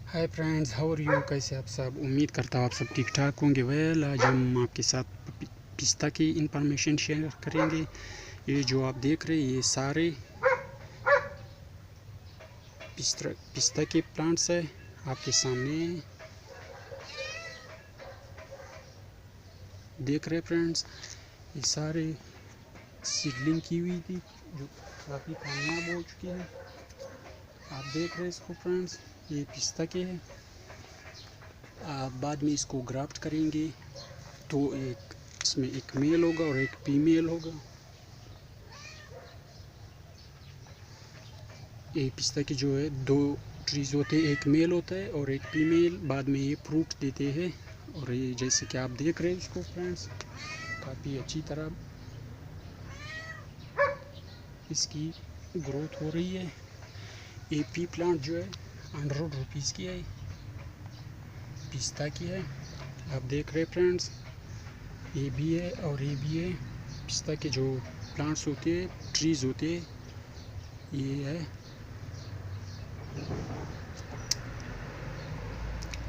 Hi friends, how are you? कैसे आप सब? उम्मीद करता हूँ आप सब ठीक ठाक होंगे। वेल, आज हम आपके साथ पिस्ता की इंफॉर्मेशन शेयर करेंगे। ये जो आप देख रहे हैं ये सारे पिस्ता के प्लांट्स है आपके सामने देख रहे हैं फ्रेंड्स। ये सारे सीडलिंग की हुई थी जो काफ़ी कामयाब हो चुकी है। आप देख रहे हैं इसको फ्रेंड्स, ये पिस्ता के हैं। आप बाद में इसको ग्राफ्ट करेंगे तो इसमें एक मेल होगा और एक फीमेल होगा। ये पिस्ता के जो है दो ट्रीज होते हैं, एक मेल होता है और एक फीमेल। बाद में ये फ्रूट देते हैं और ये जैसे कि आप देख रहे हैं इसको फ्रेंड्स, काफ़ी अच्छी तरह इसकी ग्रोथ हो रही है। ये पी प्लांट जो है 100 रुपीज़ की है, पिस्ता की है। आप देख रहे हैं फ्रेंड्स, ये भी है और ये भी है। पिस्ता के जो प्लांट्स होते हैं, ट्रीज होते हैं, ये है।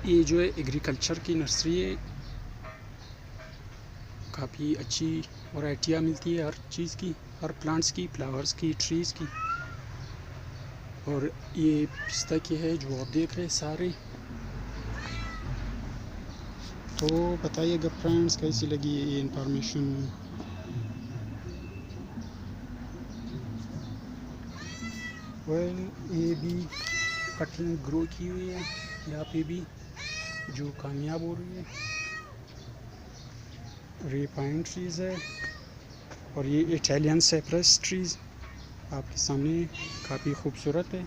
ये जो है एग्रीकल्चर की नर्सरी है। काफ़ी अच्छी वैरायटियाँ मिलती है हर चीज़ की, हर प्लांट्स की, फ्लावर्स की, ट्रीज़ की। और ये पिस्ता के है जो आप देख रहे हैं सारे। तो बताइएगा फ्रेंड्स कैसी लगी ये इंफॉर्मेशन। वेल, ये भी कटिंग ग्रो की हुई है यहाँ पे भी जो कामयाब हो रही है। ये पाइन ट्रीज़ है और ये इटालियन साइप्रस ट्रीज़ आपके सामने काफ़ी खूबसूरत है।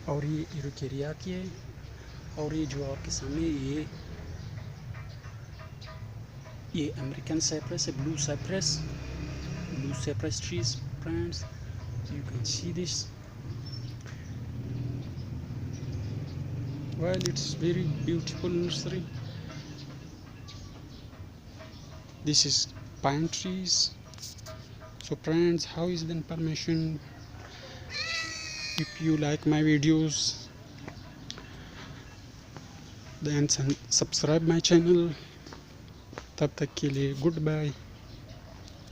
और ये इरुकेरिया की है। और ये जो आपके सामने ये अमेरिकन साइप्रस है, blue cypress trees friends, you can see this. Well, it's very beautiful nursery. This is pine trees. So friends, how is the information? If you like my videos, then subscribe my channel. तब तक के लिए good bye.